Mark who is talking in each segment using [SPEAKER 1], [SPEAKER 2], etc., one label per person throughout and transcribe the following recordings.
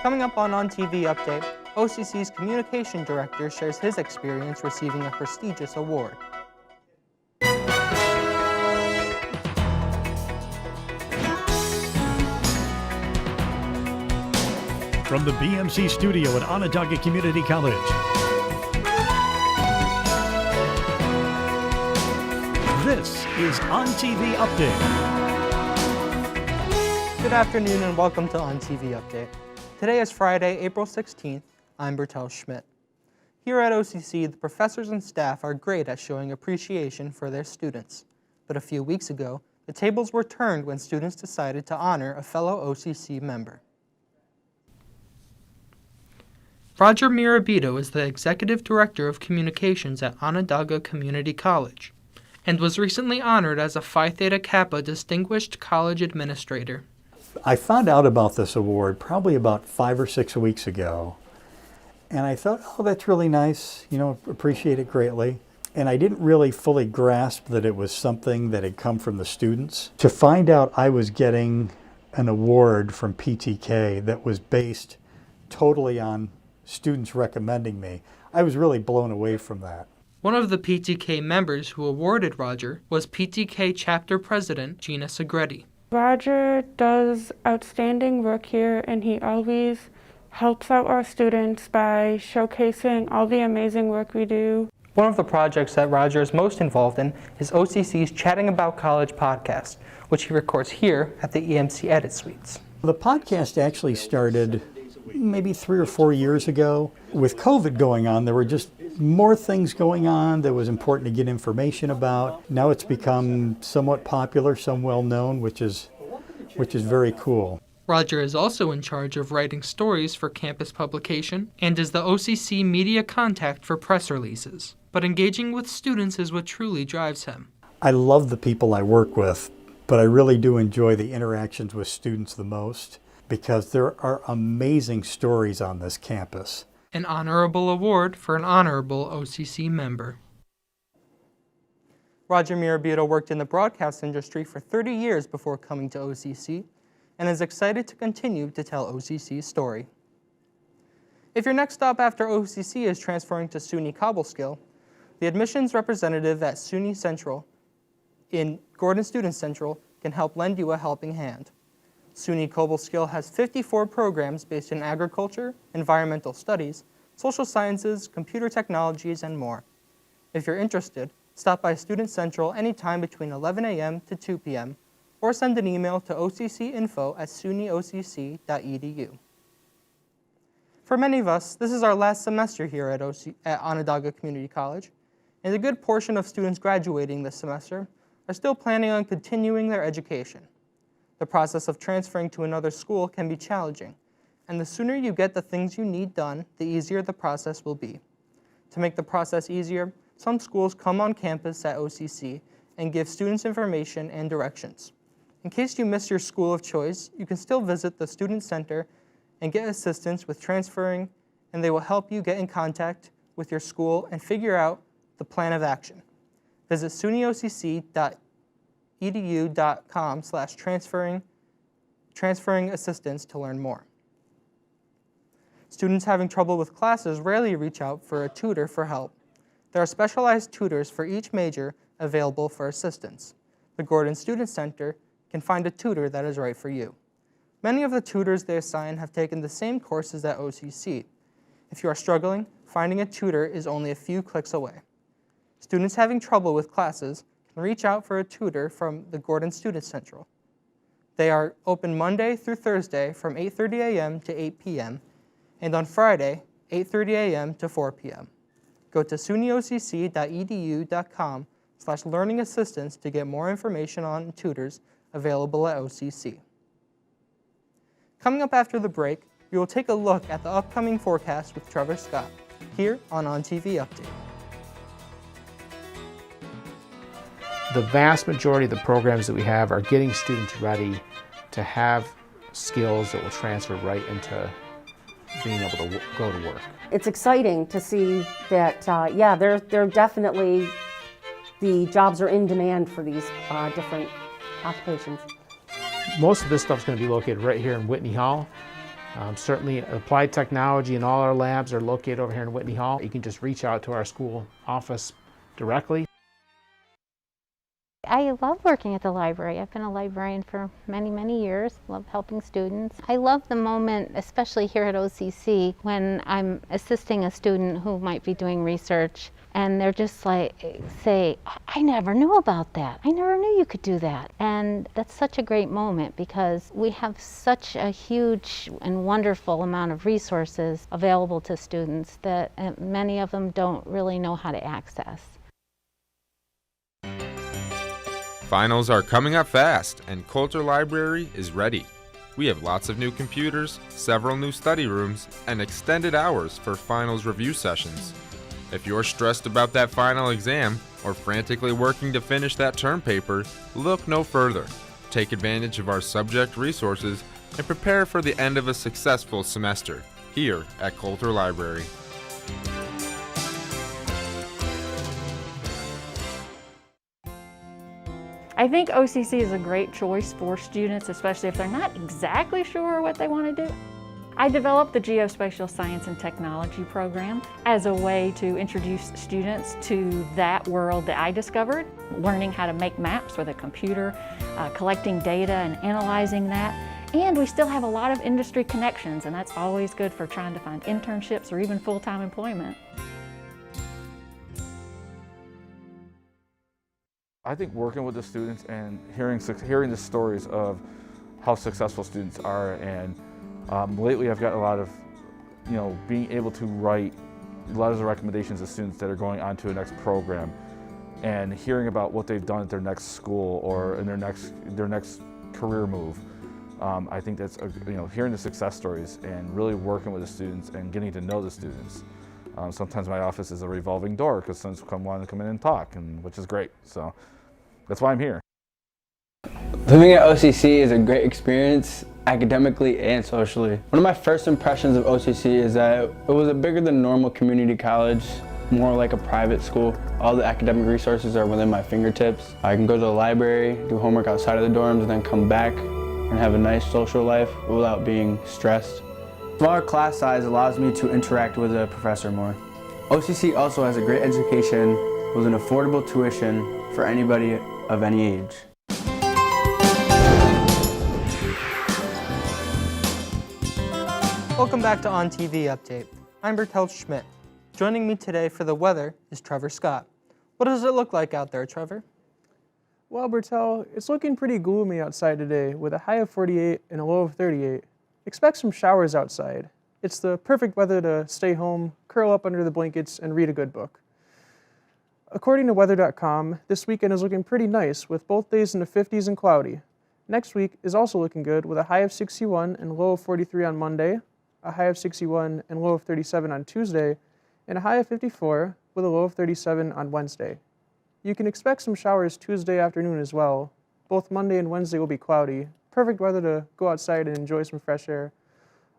[SPEAKER 1] Coming up on ONTV Update, OCC's Communication Director shares his experience receiving a prestigious award.
[SPEAKER 2] From the BMC studio at Onondaga Community College, this is ONTV Update.
[SPEAKER 1] Good afternoon and welcome to ONTV Update. Today is Friday, April 16th. I'm Bertel Schmidt. Here at OCC, the professors and staff are great at showing appreciation for their students. But a few weeks ago, the tables were turned when students decided to honor a fellow OCC member. Roger Mirabito is the Executive Director of Communications at Onondaga Community College and was recently honored as a Phi Theta Kappa Distinguished College Administrator.
[SPEAKER 3] I found out about this award probably about 5 or 6 weeks ago, and I thought, oh, that's really nice, appreciate it greatly. And I didn't really fully grasp that it was something that had come from the students. To find out I was getting an award from PTK that was based totally on students recommending me, I was really blown away from that.
[SPEAKER 1] One of the PTK members who awarded Roger was PTK Chapter President Gina Segretti.
[SPEAKER 4] Roger does outstanding work here, and he always helps out our students by showcasing all the amazing work we do.
[SPEAKER 1] One of the projects that Roger is most involved in is OCC's Chatting About College podcast, which he records here at the EMC Edit Suites.
[SPEAKER 3] The podcast actually started maybe 3 or 4 years ago. With COVID going on, there were just more things going on that was important to get information about. Now it's become somewhat popular, some well known, which is very cool.
[SPEAKER 1] Roger is also in charge of writing stories for campus publication and is the OCC media contact for press releases. But engaging with students is what truly drives him.
[SPEAKER 3] I love the people I work with, but I really do enjoy the interactions with students the most because there are amazing stories on this campus.
[SPEAKER 1] An honorable award for an honorable OCC member. Roger Mirabito worked in the broadcast industry for 30 years before coming to OCC and is excited to continue to tell OCC's story. If your next stop after OCC is transferring to SUNY Cobleskill, the admissions representative at SUNY Central in Gordon Student Central can help lend you a helping hand. SUNY Cobleskill has 54 programs based in agriculture, environmental studies, social sciences, computer technologies, and more. If you're interested, stop by Student Central anytime between 11 a.m. to 2 p.m. or send an email to occinfo@sunyocc.edu. For many of us, this is our last semester here at Onondaga Community College, and a good portion of students graduating this semester are still planning on continuing their education. The process of transferring to another school can be challenging, and the sooner you get the things you need done, the easier the process will be. To make the process easier, some schools come on campus at OCC and give students information and directions. In case you miss your school of choice, you can still visit the Student Center and get assistance with transferring, and they will help you get in contact with your school and figure out the plan of action. Visit sunyocc.edu.com/transferring assistance to learn more. Students having trouble with classes rarely reach out for a tutor for help. There are specialized tutors for each major available for assistance. The Gordon Student Center can find a tutor that is right for you. Many of the tutors they assign have taken the same courses at OCC. If you are struggling, finding a tutor is only a few clicks away. Students having trouble with classes can reach out for a tutor from the Gordon Student Central. They are open Monday through Thursday from 8:30 a.m. to 8 p.m. and on Friday, 8:30 a.m. to 4 p.m. Go to sunyocc.edu.com/learning assistance to get more information on tutors available at OCC. Coming up after the break, we will take a look at the upcoming forecast with Trevor Scott, here on ONTV Update.
[SPEAKER 5] The vast majority of the programs that we have are getting students ready to have skills that will transfer right into being able to go to work.
[SPEAKER 6] It's exciting to see that, they're definitely, the jobs are in demand for these different occupations.
[SPEAKER 5] Most of this stuff is going to be located right here in Whitney Hall, Certainly applied technology and all our labs are located over here in Whitney Hall. You can just reach out to our school office directly.
[SPEAKER 7] I love working at the library. I've been a librarian for many, many years. Love helping students. I love the moment, especially here at OCC, when I'm assisting a student who might be doing research and they're just like, say, I never knew about that. I never knew you could do that. And that's such a great moment because we have such a huge and wonderful amount of resources available to students that many of them don't really know how to access.
[SPEAKER 8] Finals are coming up fast, and Coulter Library is ready. We have lots of new computers, several new study rooms, and extended hours for finals review sessions. If you're stressed about that final exam or frantically working to finish that term paper, look no further. Take advantage of our subject resources and prepare for the end of a successful semester here at Coulter Library.
[SPEAKER 9] I think OCC is a great choice for students, especially if they're not exactly sure what they want to do. I developed the Geospatial Science and Technology program as a way to introduce students to that world that I discovered, learning how to make maps with a computer, collecting data and analyzing that. And we still have a lot of industry connections, and that's always good for trying to find internships or even full-time employment.
[SPEAKER 10] I think working with the students and hearing the stories of how successful students are, and lately I've got a lot of, being able to write letters of recommendations to students that are going on to a next program, and hearing about what they've done at their next school or in their next career move. I think that's hearing the success stories and really working with the students and getting to know the students. Sometimes my office is a revolving door because students want to come in and talk, which is great. So that's why I'm here.
[SPEAKER 11] Living at OCC is a great experience academically and socially. One of my first impressions of OCC is that it was a bigger than normal community college, more like a private school. All the academic resources are within my fingertips. I can go to the library, do homework outside of the dorms, and then come back and have a nice social life without being stressed. Smaller class size allows me to interact with a professor more. OCC also has a great education with an affordable tuition for anybody of any age.
[SPEAKER 1] Welcome back to ONTV Update. I'm Bertel Schmidt. Joining me today for the weather is Trevor Scott. What does it look like out there, Trevor?
[SPEAKER 12] Well, Bertel, it's looking pretty gloomy outside today with a high of 48 and a low of 38. Expect some showers outside. It's the perfect weather to stay home, curl up under the blankets, and read a good book. According to weather.com, this weekend is looking pretty nice with both days in the 50s and cloudy. Next week is also looking good with a high of 61 and low of 43 on Monday, a high of 61 and low of 37 on Tuesday, and a high of 54 with a low of 37 on Wednesday. You can expect some showers Tuesday afternoon as well. Both Monday and Wednesday will be cloudy. Perfect weather to go outside and enjoy some fresh air.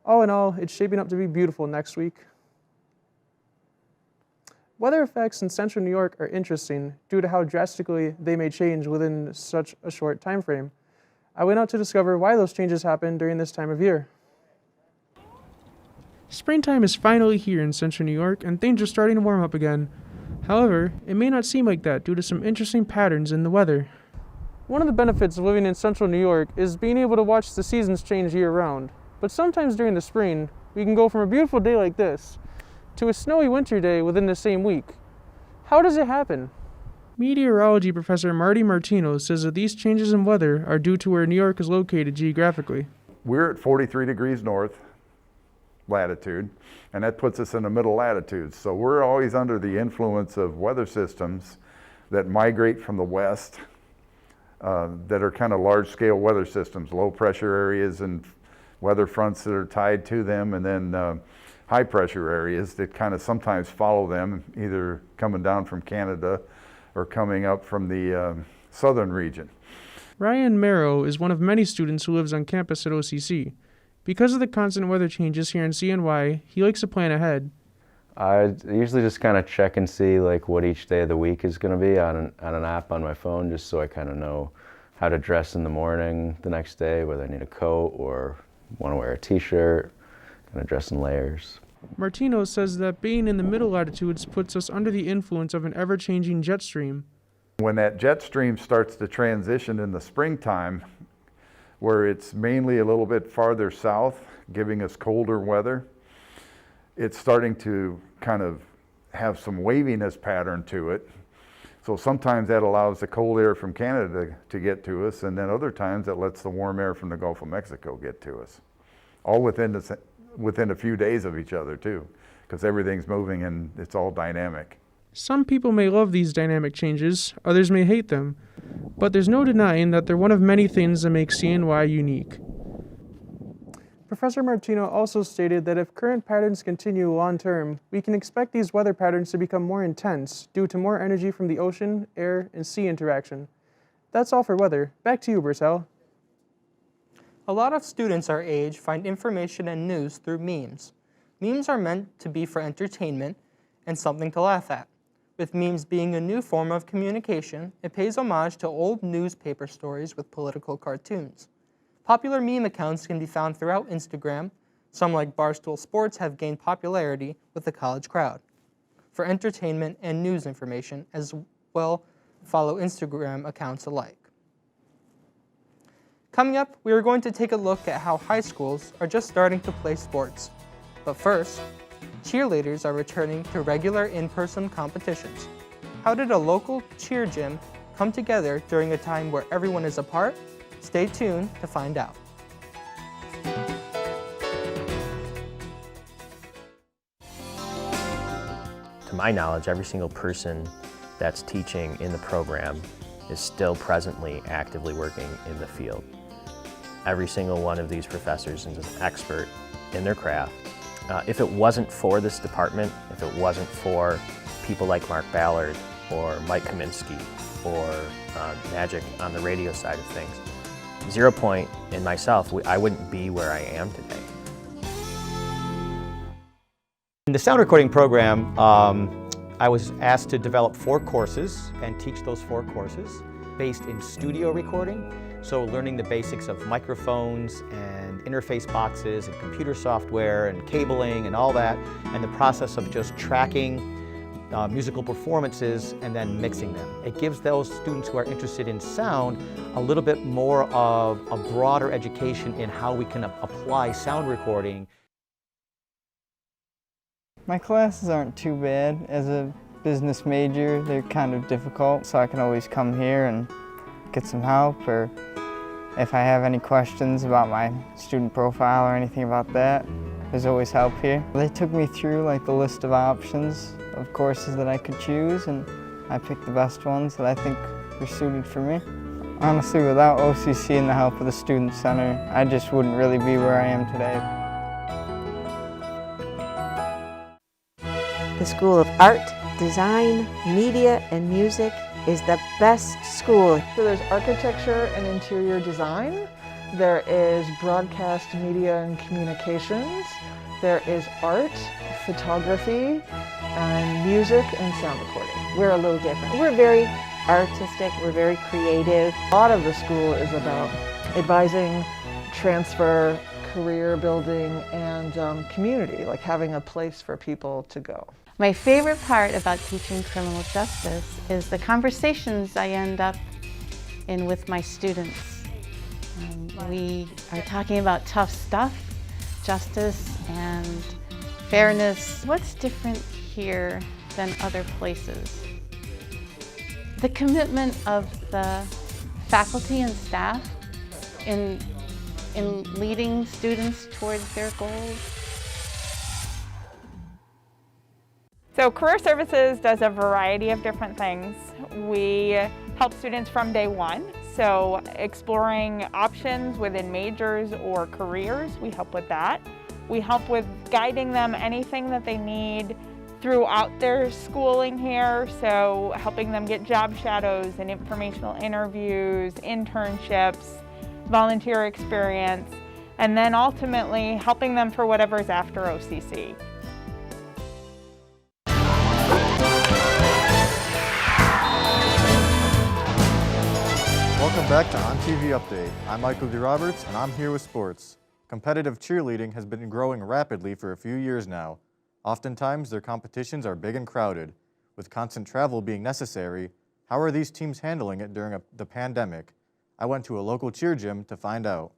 [SPEAKER 12] All in all, it's shaping up to be beautiful next week. Weather effects in central New York are interesting due to how drastically they may change within such a short time frame. I went out to discover why those changes happen during this time of year. Springtime is finally here in central New York and things are starting to warm up again. However, it may not seem like that due to some interesting patterns in the weather. One of the benefits of living in central New York is being able to watch the seasons change year-round. But sometimes during the spring, we can go from a beautiful day like this to a snowy winter day within the same week. How does it happen? Meteorology professor Marty Martino says that these changes in weather are due to where New York is located geographically.
[SPEAKER 13] We're at 43 degrees north latitude, and that puts us in the middle latitudes. So we're always under the influence of weather systems that migrate from the west that are kind of large-scale weather systems, low-pressure areas and weather fronts that are tied to them, and then high-pressure areas that kind of sometimes follow them, either coming down from Canada or coming up from the southern region. Ryan Merrow is one of many students who lives on campus at OCC. Because of the constant weather changes here in CNY, he likes to plan ahead.
[SPEAKER 14] I usually just kind of check and see like what each day of the week is going to be on an app on my phone, just so I kind of know how to dress in the morning the next day, whether I need a coat or want to wear a t-shirt. kind of dress in layers.
[SPEAKER 12] Martino says that being in the middle latitudes puts us under the influence of an ever-changing jet stream.
[SPEAKER 13] When that jet stream starts to transition in the springtime, where it's mainly a little bit farther south, giving us colder weather, it's starting to kind of have some waviness pattern to it. So sometimes that allows the cold air from Canada to get to us, and then other times it lets the warm air from the Gulf of Mexico get to us. All within a few days of each other too, because everything's moving and it's all dynamic.
[SPEAKER 12] Some people may love these dynamic changes, others may hate them, but there's no denying that they're one of many things that make CNY unique. Professor Martino also stated that if current patterns continue long-term, we can expect these weather patterns to become more intense due to more energy from the ocean, air, and sea interaction. That's all for weather. Back to you, Bertel.
[SPEAKER 1] A lot of students our age find information and news through memes. Memes are meant to be for entertainment and something to laugh at. With memes being a new form of communication, it pays homage to old newspaper stories with political cartoons. Popular meme accounts can be found throughout Instagram. Some, like Barstool Sports, have gained popularity with the college crowd. For entertainment and news information, as well, follow Instagram accounts alike. Coming up, we are going to take a look at how high schools are just starting to play sports. But first, cheerleaders are returning to regular in-person competitions. How did a local cheer gym come together during a time where everyone is apart? Stay tuned to find out.
[SPEAKER 15] To my knowledge, every single person that's teaching in the program is still presently actively working in the field. Every single one of these professors is an expert in their craft. If it wasn't for this department, if it wasn't for people like Mark Ballard or Mike Kaminsky or Magic on the radio side of things, 0 Point and myself, I wouldn't be where I am today.
[SPEAKER 16] In the sound recording program, I was asked to develop 4 courses and teach those 4 courses based in studio recording. So learning the basics of microphones and interface boxes and computer software and cabling and all that, and the process of just tracking musical performances and then mixing them. It gives those students who are interested in sound a little bit more of a broader education in how we can apply sound recording.
[SPEAKER 17] My classes aren't too bad. As a business major, they're kind of difficult, so I can always come here and get some help, or if I have any questions about my student profile or anything about that, there's always help here. They took me through like the list of options of courses that I could choose, and I picked the best ones that I think were suited for me. Honestly, without OCC and the help of the Student Center, I just wouldn't really be where I am today.
[SPEAKER 18] The School of Art, Design, Media, and Music is the best school.
[SPEAKER 19] So there's architecture and interior design. There is broadcast media and communications. There is art, photography, and music and sound recording.
[SPEAKER 18] We're a little different. We're very artistic, we're very creative.
[SPEAKER 19] A lot of the school is about advising, transfer, career building, and community, like having a place for people to go.
[SPEAKER 20] My favorite part about teaching criminal justice is the conversations I end up in with my students. We are talking about tough stuff, justice and fairness. What's different here than other places? The commitment of the faculty and staff in leading students towards their goals.
[SPEAKER 21] So Career Services does a variety of different things. We help students from day one, so exploring options within majors or careers, we help with that. We help with guiding them anything that they need throughout their schooling here, so helping them get job shadows and informational interviews, internships, volunteer experience, and then ultimately helping them for whatever's after OCC.
[SPEAKER 22] Welcome back to ONTV Update. I'm Michael D. Roberts, and I'm here with sports.
[SPEAKER 2] Competitive cheerleading has been growing rapidly for a few years now. Oftentimes, their competitions are big and crowded. With constant travel being necessary, how are these teams handling it during the pandemic? I went to a local cheer gym to find out.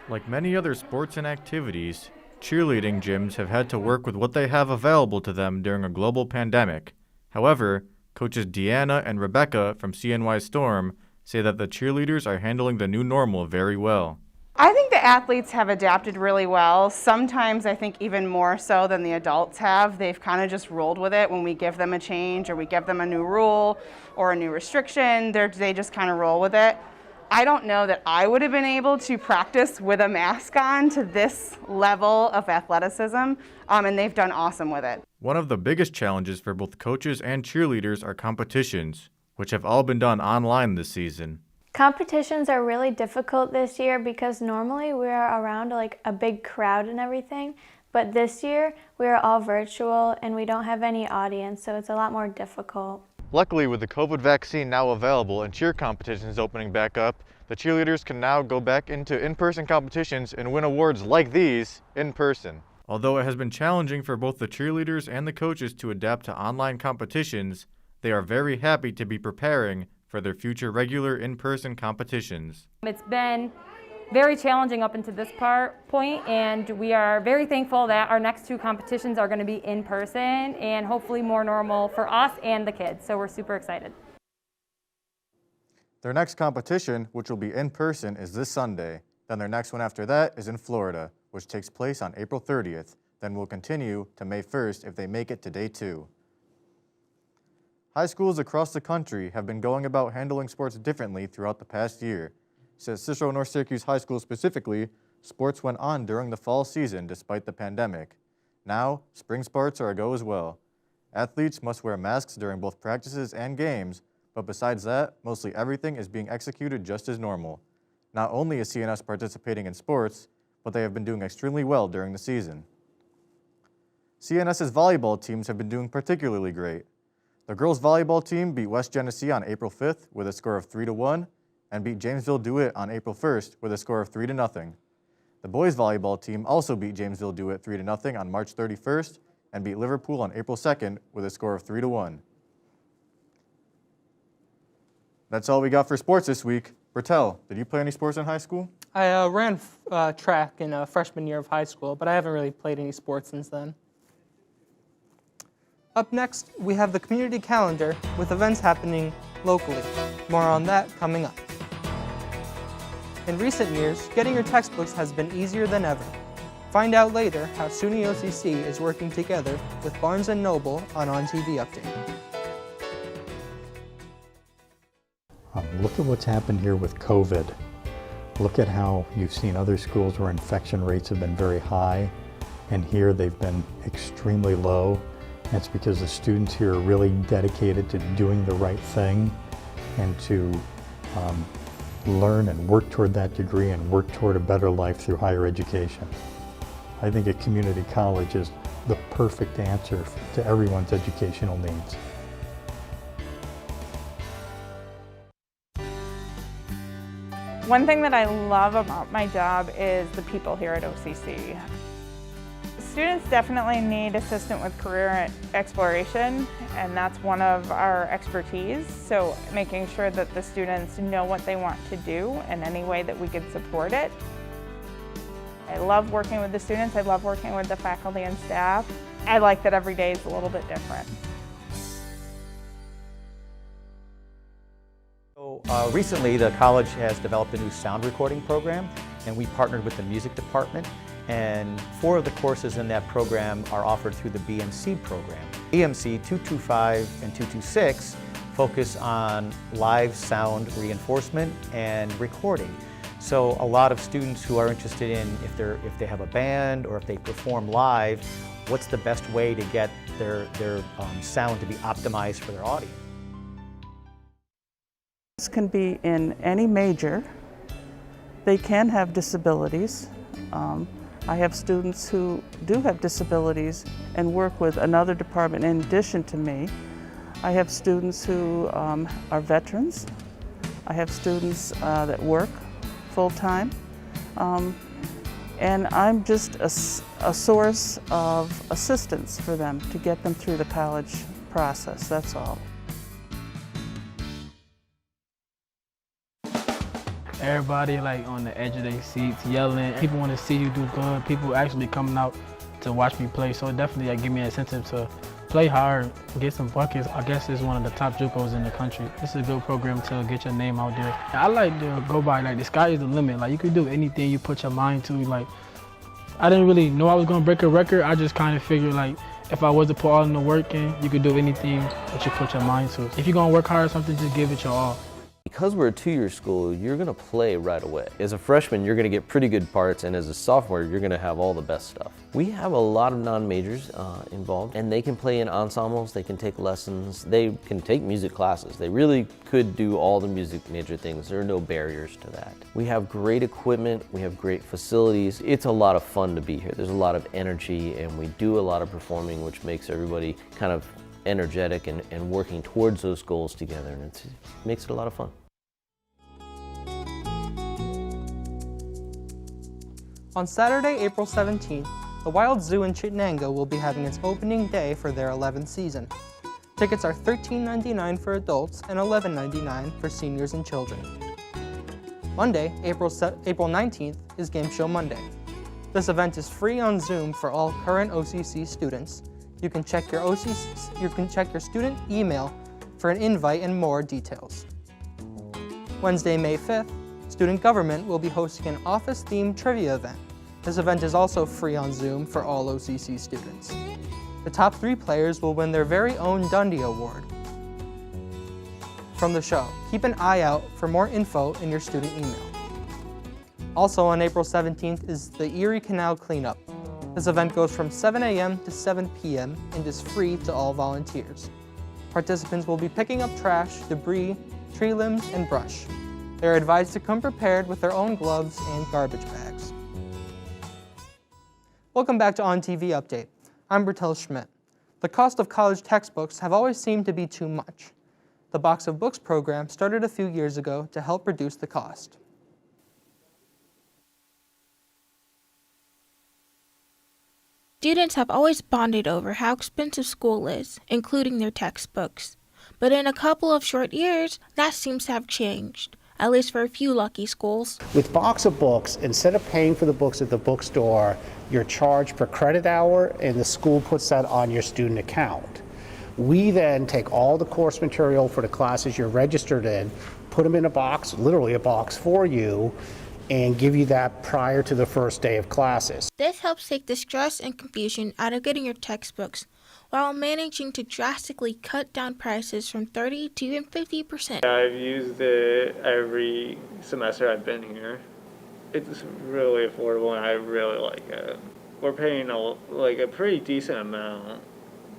[SPEAKER 2] Like many other sports and activities, cheerleading gyms have had to work with what they have available to them during a global pandemic. However, coaches Deanna and Rebecca from CNY Storm say that the cheerleaders are handling the new normal very well.
[SPEAKER 22] I think the athletes have adapted really well. Sometimes I think even more so than the adults have. They've kind of just rolled with it when we give them a change or we give them a new rule or a new restriction. They just kind of roll with it. I don't know that I would have been able to practice with a mask on to this level of athleticism, and they've done awesome with it.
[SPEAKER 2] One of the biggest challenges for both coaches and cheerleaders are competitions, which have all been done online this season.
[SPEAKER 23] Competitions are really difficult this year because normally we're around like a big crowd and everything, but this year we're all virtual and we don't have any audience, so it's a lot more difficult.
[SPEAKER 2] Luckily, with the COVID vaccine now available and cheer competitions opening back up, the cheerleaders can now go back into in-person competitions and win awards like these in person. Although it has been challenging for both the cheerleaders and the coaches to adapt to online competitions, they are very happy to be preparing for their future regular in-person competitions.
[SPEAKER 24] It's been very challenging up until this point, and we are very thankful that our next two competitions are going to be in person and hopefully more normal for us and the kids, so we're super excited.
[SPEAKER 2] Their next competition, which will be in person, is this Sunday. Then their next one after that is in Florida, which takes place on April 30th, then will continue to May 1st if they make it to day 2. High schools across the country have been going about handling sports differently throughout the past year. At Cicero North Syracuse High School specifically, sports went on during the fall season despite the pandemic. Now, spring sports are a go as well. Athletes must wear masks during both practices and games, but besides that, mostly everything is being executed just as normal. Not only is CNS participating in sports, but they have been doing extremely well during the season. CNS's volleyball teams have been doing particularly great. The girls volleyball team beat West Genesee on April 5th with a score of 3-1, and beat Jamesville DeWitt on April 1st with a score of 3-0. The boys volleyball team also beat Jamesville DeWitt 3-0 on March 31st and beat Liverpool on April 2nd with a score of 3-1. That's all we got for sports this week. Bertel, did you play any sports in high school?
[SPEAKER 1] I ran track in freshman year of high school, but I haven't really played any sports since then. Up next, we have the community calendar with events happening locally. More on that coming up. In recent years, getting your textbooks has been easier than ever. Find out later how SUNY OCC is working together with Barnes & Noble on ONTV Update.
[SPEAKER 3] Look at what's happened here with COVID. Look at how you've seen other schools where infection rates have been very high, and here they've been extremely low. That's because the students here are really dedicated to doing the right thing and to learn and work toward that degree and work toward a better life through higher education. I think a community college is the perfect answer to everyone's educational needs.
[SPEAKER 21] One thing that I love about my job is the people here at OCC. Students definitely need assistance with career exploration, and that's one of our expertise. So making sure that the students know what they want to do in any way that we can support it. I love working with the students. I love working with the faculty and staff. I like that every day is a little bit different.
[SPEAKER 16] Recently, the college has developed a new sound recording program, and we partnered with the music department, and 4 of the courses in that program are offered through the BMC program. BMC 225 and 226 focus on live sound reinforcement and recording. So a lot of students who are interested in if they have a band or if they perform live, what's the best way to get their sound to be optimized for their audience?
[SPEAKER 25] This can be in any major. They can have disabilities. I have students who do have disabilities and work with another department in addition to me. I have students who are veterans I have students that work full-time, and I'm just a source of assistance for them to get them through the college process, that's all.
[SPEAKER 4] Everybody like on the edge of their seats yelling. People want to see you do good. People actually coming out to watch me play. So it definitely like, give me an incentive to play hard, get some buckets. I guess it's one of the top JUCOs in the country. This is a good program to get your name out there. I like to go by like the sky is the limit. Like you can do anything you put your mind to. Like I didn't really know I was gonna break a record. I just kind of figured like if I was to put all in the work in, you could do anything that you put your mind to. If you're gonna work hard or something, just give it your all.
[SPEAKER 5] Because we're a two-year school, you're going to play right away. As a freshman, you're going to get pretty good parts, and as a sophomore, you're going to have all the best stuff. We have a lot of non-majors involved, and they can play in ensembles, they can take lessons, they can take music classes. They really could do all the music major things. There are no barriers to that. We have great equipment, we have great facilities. It's a lot of fun to be here. There's a lot of energy, and we do a lot of performing, which makes everybody kind of energetic and working towards those goals together, and it makes it a lot of fun.
[SPEAKER 1] On Saturday, April 17th, the Wild Zoo in Chittenango will be having its opening day for their 11th season. Tickets are $13.99 for adults and $11.99 for seniors and children. Monday, April 19th, is Game Show Monday. This event is free on Zoom for all current OCC students. You can check your student email for an invite and more details. Wednesday, May 5th, Student Government will be hosting an office-themed trivia event. This event is also free on Zoom for all OCC students. The top 3 players will win their very own Dundee Award from the show. Keep an eye out for more info in your student email. Also on April 17th is the Erie Canal Cleanup. This event goes from 7 a.m. to 7 p.m. and is free to all volunteers. Participants will be picking up trash, debris, tree limbs, and brush. They are advised to come prepared with their own gloves and garbage bags. Welcome back to ONTV Update. I'm Bertel Schmidt. The cost of college textbooks have always seemed to be too much. The Box of Books program started a few years ago to help reduce the cost.
[SPEAKER 6] Students have always bonded over how expensive school is, including their textbooks. But in a couple of short years, that seems to have changed, at least for a few lucky schools.
[SPEAKER 7] With Box of Books, instead of paying for the books at the bookstore, you're charged per credit hour, and the school puts that on your student account. We then take all the course material for the classes you're registered in, put them in a box, literally a box for you, and give you that prior to the first day of classes.
[SPEAKER 6] This helps take the stress and confusion out of getting your textbooks, while managing to drastically cut down prices from 30 to even 50%.
[SPEAKER 8] I've used it every semester I've been here. It's really affordable and I really like it. We're paying a pretty decent amount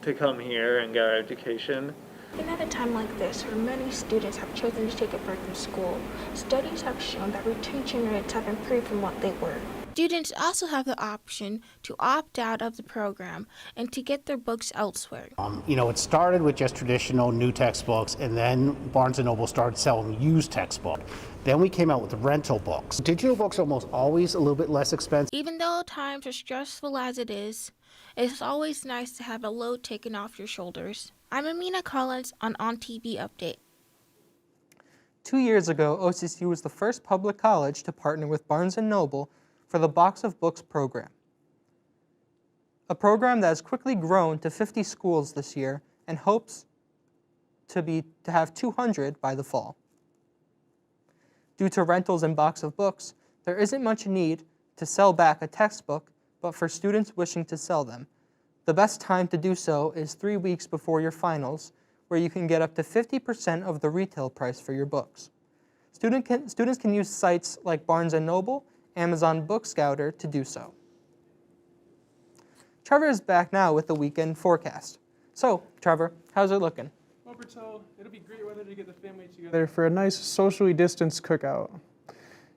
[SPEAKER 8] to come here and get our education.
[SPEAKER 6] And at a time like this, where many students have chosen to take a break from school, studies have shown that retention rates have improved from what they were. Students also have the option to opt out of the program and to get their books elsewhere.
[SPEAKER 7] It started with just traditional new textbooks, and then Barnes & Noble started selling used textbooks. Then we came out with rental books. Digital books are almost always a little bit less expensive.
[SPEAKER 6] Even though times are stressful as it is, it's always nice to have a load taken off your shoulders. I'm Amina Collins on ONTV Update.
[SPEAKER 1] 2 years ago, OCC was the first public college to partner with Barnes & Noble for the Box of Books program, a program that has quickly grown to 50 schools this year and hopes to have 200 by the fall. Due to rentals and Box of Books, there isn't much need to sell back a textbook, but for students wishing to sell them, the best time to do so is 3 weeks before your finals, where you can get up to 50% of the retail price for your books. Students can use sites like Barnes & Noble, Amazon Book Scouter to do so. Trevor is back now with the weekend forecast. So, Trevor, how's it looking?
[SPEAKER 12] Well, Bertel, it'll be great weather to get the family together for a nice socially distanced cookout.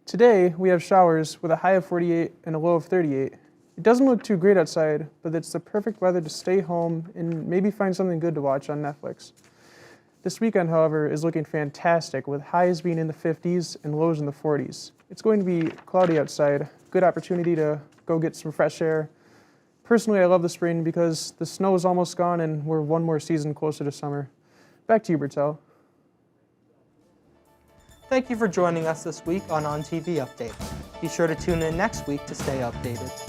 [SPEAKER 12] Today, we have showers with a high of 48 and a low of 38. It doesn't look too great outside, but it's the perfect weather to stay home and maybe find something good to watch on Netflix. This weekend, however, is looking fantastic with highs being in the 50s and lows in the 40s. It's going to be cloudy outside, good opportunity to go get some fresh air. Personally, I love the spring because the snow is almost gone and we're one more season closer to summer. Back to you, Bertel.
[SPEAKER 1] Thank you for joining us this week on ONTV Update. Be sure to tune in next week to stay updated.